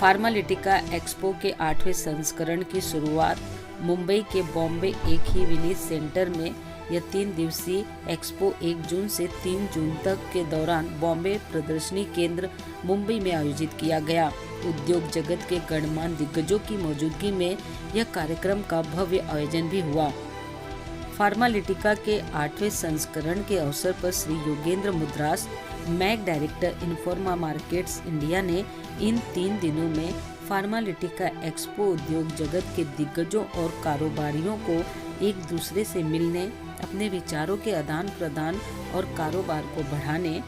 फार्मालिटिका expo के 8वें संस्करण की शुरुआत मुंबई के बॉम्बे एक ही विनीत सेंटर में यह 3 दिवसीय एक्सपो 1 जून से 3 जून तक के दौरान बॉम्बे प्रदर्शनी केंद्र मुंबई में आयोजित किया गया। उद्योग जगत के गणमान्य दिग्गजों की मौजूदगी में यह कार्यक्रम का भव्य आयोजन भी हुआ। फार्मालिटिका के 8वें संस्करण के अवसर पर Shri Yogendra मुद्रास, Mac director इन्फोर्मा markets India ने इन 3 दिनों में फार्मालिटिका एक्सपो उद्योग जगत के दिग्गजों और कारोबारियों को एक दूसरे से मिलने, अपने विचारों के आदान प्रदान और कारोबार को बढ़ाने,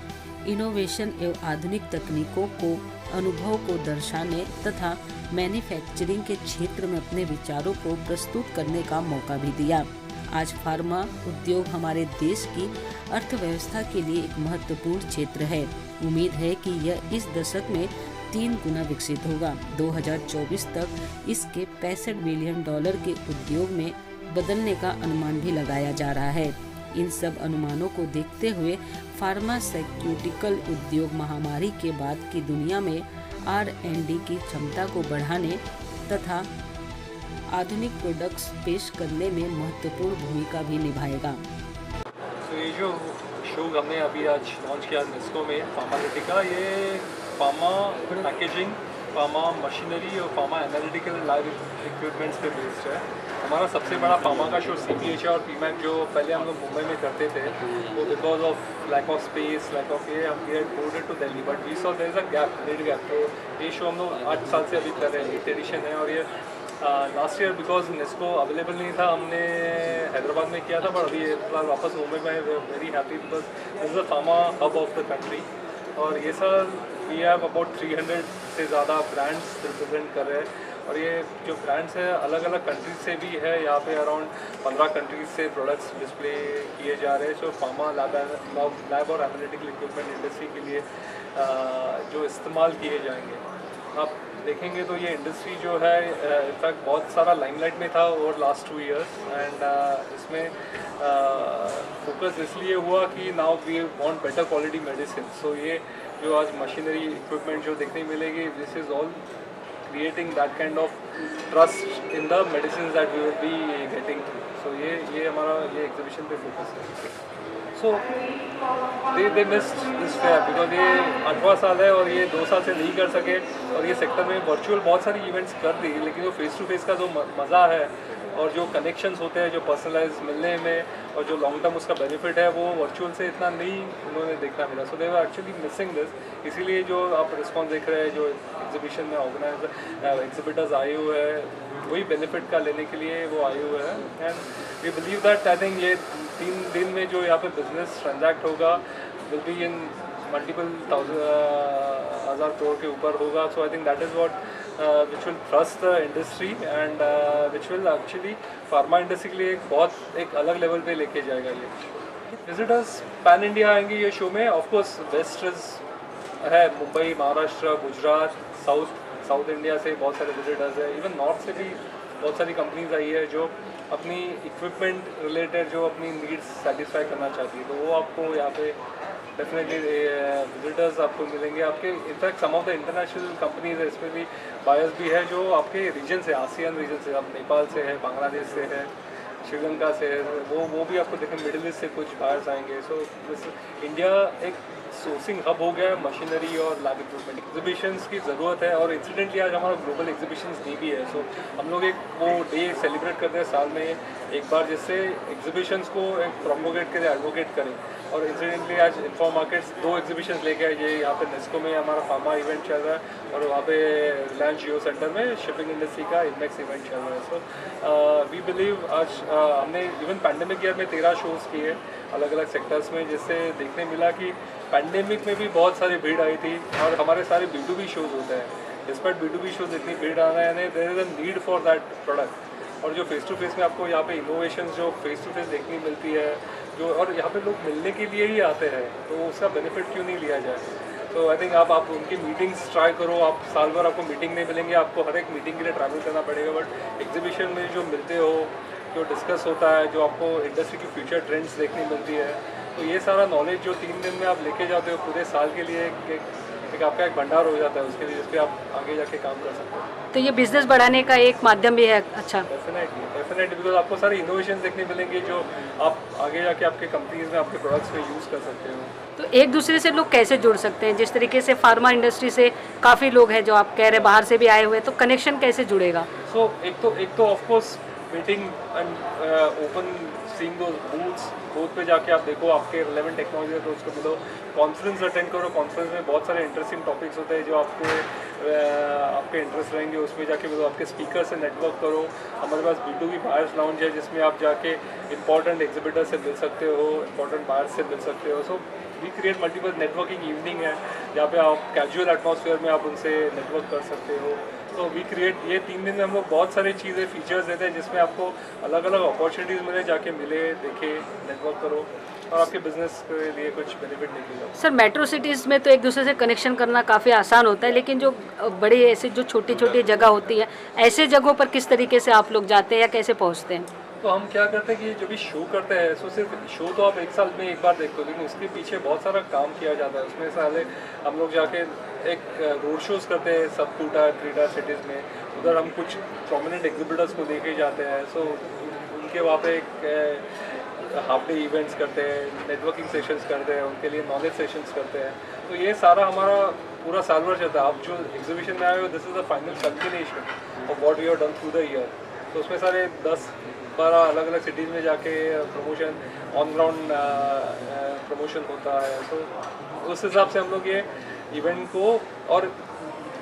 इनोवेशन एवं आधुनिक तकनीकों को अनुभव को दर्शाने तथा मैन्युफैक्चरिंग के क्षेत्र में अपने विचारों को प्रस्तुत करने का मौका भी दिया। आज फार्मा उद्योग हमारे देश की अर्थव्यवस्था के लिए एक महत्वपूर्ण क्षेत्र है। उम्मीद है कि यह इस दशक में 3 गुना विकसित होगा। 2024 तक इसके $65 बिलियन के उद्योग में बदलने का अनुमान भी लगाया जा रहा है। इन सब अनुमानों को देखते हुए फार्मास्यूटिकल उद्योग महामारी के बाद की दुनिया में R&D की क्षमता को बढ़ाने तथा आधुनिक प्रोडक्ट्स पेश करने में महत्वपूर्ण भूमिका भी निभाएगा। तो ये जो शो हमने अभी आज लॉन्च किया नेस्को में फार्मालिटिका, ये फार्मा पैकेजिंग, फार्मा मशीनरी और फार्मा एनालिटिकल लाइव इक्विपमेंट्स पे बेस्ड है। हमारा सबसे बड़ा फार्मा का शो CPHI और PMAC जो पहले हम लोग मुंबई में करते थे, वो because of lack of space, lack of ये हम ported to Delhi, but we saw there is a gap, mid gap. तो ये शो हम लोग 8 साल से अभी कर रहे हैं, 8th एडिशन है। और ये last year because Nesco available नहीं था, हमने हैदराबाद में किया था, पर अभी फिलहाल वापस मुंबई में very happy because this is the pharma hub of the country. और ये साल वी हैव अबाउट 300 से ज़्यादा ब्रांड्स रिप्रेजेंट कर रहे हैं। और ये जो ब्रांड्स हैं अलग अलग कंट्रीज से भी है, यहाँ पे अराउंड 15 कंट्रीज से प्रोडक्ट्स डिस्प्ले किए जा रहे हैं। जो फार्मा लैब और एनालिटिकल इक्विपमेंट इंडस्ट्री के लिए जो इस्तेमाल किए जाएंगे। आप देखेंगे तो ये इंडस्ट्री जो है इनफैक्ट बहुत सारा लाइमलाइट में था ओवर लास्ट 2 years एंड इसमें फोकस इसलिए हुआ कि now we want better quality medicine. So ये जो आज मशीनरी इक्विपमेंट जो देखने मिलेगी, this is all creating that kind of trust in the medicines that we will be getting through. So ये हमारा ये एग्जीबिशन पे फोकस है। So they missed this fair because ये 8वां साल है और ये 2 साल से नहीं कर सके। और ये सेक्टर में वर्चुअल बहुत सारी इवेंट्स कर दी, लेकिन जो फेस टू फेस का जो मज़ा है और जो कनेक्शंस होते हैं, जो पर्सनलाइज मिलने में और जो लॉन्ग टर्म उसका बेनिफिट है, वो वर्चुअल से इतना नहीं उन्होंने देखना मिला। सो दे वर एक्चुअली मिसिंग दिस। इसीलिए जो आप रिस्पॉन्स देख रहे हैं, जो एग्जीबिशन में ऑर्गेनाइजर एग्जिबिटर्स आए हुए हैं, वही बेनिफिट का लेने के लिए वो आए हुए हैं। And we believe that I think ये 3 दिन में जो यहाँ पे बिजनेस ट्रांजैक्ट होगा विल बी इन मल्टीपल हज़ार करोड़ के ऊपर होगा। So I think that is what which will trust the industry and which will actually pharma industry के लिए एक अलग लेवल पे लेके जाएगा। ये विजिटर्स पैन इंडिया आएंगे ये शो में। ऑफ कोर्स वेस्ट है, मुंबई, महाराष्ट्र, गुजरात, साउथ इंडिया से बहुत सारे विजिटर्स हैं। इवन नॉर्थ से भी बहुत सारी कंपनीज आई है जो अपनी इक्विपमेंट रिलेटेड जो अपनी नीड्स सेटिस्फाई करना चाहती है। तो वो आपको यहाँ पे डेफिनेटली विजिटर्स आपको मिलेंगे। आपके in fact some of the international companies है, इसमें भी बायर्स भी है जो आपके रीजन से, आसियान रीजन से, आप नेपाल से है, बांग्लादेश से है, श्रीलंका से है, वो भी आपको देखें, मिडिल ईस्ट से कुछ बायर्स आएंगे। सो इंडिया एक सोर्सिंग हब हो गया है मशीनरी और लैब इक्विपमेंट। एग्जीबिशंस की ज़रूरत है और इंसिडेंटली आज हमारा ग्लोबल एग्जीबिशंस डे भी है। सो हम लोग एक वो डे सेलिब्रेट करते हैं साल में एक बार, जिससे एग्जीबिशंस को एक प्रोमोगेट करें, एडवोकेट करें। और इंसिडेंटली आज इन्फॉर्म मार्केट्स 2 एग्जीबिशंस लेके आए। ये यहाँ पे नेस्को में हमारा फार्मा इवेंट चल रहा है और वहाँ पे रिलायंस जियो सेंटर में शिपिंग इंडस्ट्री का इनमेक्स इवेंट चल रहा है। सो वी बिलीव आज हमने इवन पैंडेमिक ईयर में 13 शोज़ किए अलग अलग सेक्टर्स में, जिससे देखने मिला कि पैंडेमिक में भी बहुत सारी भीड़ आई थी। और हमारे सारे B2B शोज़ होते हैं, डिस्पाइट B2B शोज़ इतनी भीड़ आ रहे हैं, there is a need for that product. और जो फेस टू फेस में आपको यहाँ पे इनोवेशन जो फेस टू फेस देखने मिलती है, जो और यहाँ पे लोग मिलने के लिए ही आते हैं, तो उसका बेनिफिट क्यों नहीं लिया जाए। तो आई थिंक आप उनकी मीटिंग्स ट्राई करो। आप साल भर आपको मीटिंग नहीं मिलेंगे, आपको हर एक मीटिंग के लिए ट्रैवल करना पड़ेगा, बट एग्जीबिशन में जो मिलते हो, जो डिस्कस होता है, जो आपको इंडस्ट्री की फ्यूचर ट्रेंड्स देखने मिलती है, तो ये सारा नॉलेज जो 3 दिन में आप लेके जाते हो पूरे साल के लिए एक एक आपका एक भंडार हो जाता है उसके लिए, जिस पे आप आगे जाके काम कर सकते हो। तो ये बिजनेस बढ़ाने का एक माध्यम भी है। अच्छा, डेफिनेटली बिकॉज आपको सारे इनोवेशन देखने मिलेंगे जो आप आगे जाके आपके कंपनीज में आपके प्रोडक्ट्स में यूज़ कर सकते हो। तो एक दूसरे से लोग कैसे जुड़ सकते हैं? जिस तरीके से फार्मा इंडस्ट्री से काफ़ी लोग हैं जो आप कह रहे हैं बाहर से भी आए हुए हैं, तो कनेक्शन कैसे जुड़ेगा? सो एक तो of course meeting and open seeing those booth पे जाके आप देखो आपके रिलेवेंट टेक्नोलॉजी है तो उसको मिलो, कॉन्फ्रेंस अटेंड करो। कॉन्फ्रेंस में बहुत सारे इंटरेस्टिंग टॉपिक्स होते हैं जो आपको आपके इंटरेस्ट रहेंगे, उसमें जाके मिलो, आपके स्पीकर से नेटवर्क करो। हमारे पास B2B बायर्स लाउंज है जिसमें आप जाके इंपॉर्टेंट एग्जिबिटर से मिल सकते हो, इंपॉर्टेंट बायर्स से मिल सकते हो। So we create multiple networking evening है जहाँ पे आप कैजुअल एटमॉस्फेयर में आप उनसे नेटवर्क कर सकते हो। तो वी क्रिएट ये 3 दिन में हम लोग बहुत सारी चीज़ें फीचर्स देते हैं जिसमें आपको अलग अलग अपॉर्चुनिटीज़ मिले, जाके मिले, देखे, नेटवर्क करो और आपके बिजनेस के लिए कुछ बेनिफिट निकलेगा। सर, मेट्रो सिटीज़ में तो एक दूसरे से कनेक्शन करना काफ़ी आसान होता है, लेकिन जो बड़ी ऐसी जो छोटी छोटी जगह होती है, ऐसे जगहों पर किस तरीके से आप लोग जाते हैं या कैसे पहुँचते हैं? तो हम क्या करते हैं कि जब भी शो करते हैं, सो सिर्फ शो तो आप एक साल में एक बार देखते हो, लेकिन उसके पीछे बहुत सारा काम किया जाता है। उसमें साले हम लोग जाके एक रोड शोज़ करते हैं सब 2 टायर 3 टायर सिटीज़ में। उधर हम कुछ प्रोमिनेंट एग्जिबिटर्स को लेके जाते हैं। सो उनके वहाँ पे एक हाफ डे इवेंट्स करते हैं, नेटवर्किंग सेशंस करते हैं, उनके लिए नॉलेज सेशंस करते हैं। तो ये सारा हमारा पूरा साल भर चलता है। आप जो एग्जीबिशन में आए हो, this is the final culmination of what we have done through the year. तो उसमें सारे 10-12 अलग अलग सिटीज़ में जाके प्रमोशन ऑन ग्राउंड प्रमोशन होता है। तो उस हिसाब से हम लोग ये इवेंट को, और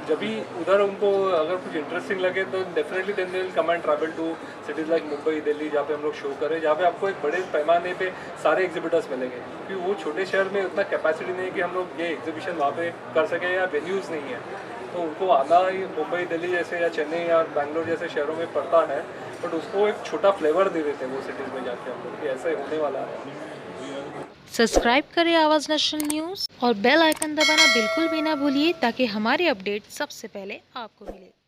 जब भी उधर उनको अगर कुछ इंटरेस्टिंग लगे तो definitely then they will come and travel to cities like Mumbai, Delhi, जहाँ पे हम लोग शो करें, जहाँ पे आपको एक बड़े पैमाने पे सारे एग्जिबिटर्स मिलेंगे। क्योंकि वो छोटे शहर में उतना कैपेसिटी नहीं है कि हम लोग ये एग्जीबिशन वहाँ पे कर सकें, या वेन्यूज़ नहीं है। तो उनको आना ही मुंबई, दिल्ली जैसे या चेन्नई या बैंगलोर जैसे शहरों में पड़ता है, बट उसको एक छोटा फ्लेवर दे देते हैं वो सिटीज़ में जाके हम लोग कि ऐसा ही होने वाला है। सब्सक्राइब करें आवाज़ नेशनल न्यूज़ और बेल आइकन दबाना बिल्कुल भी ना भूलिए ताकि हमारी अपडेट सबसे पहले आपको मिले।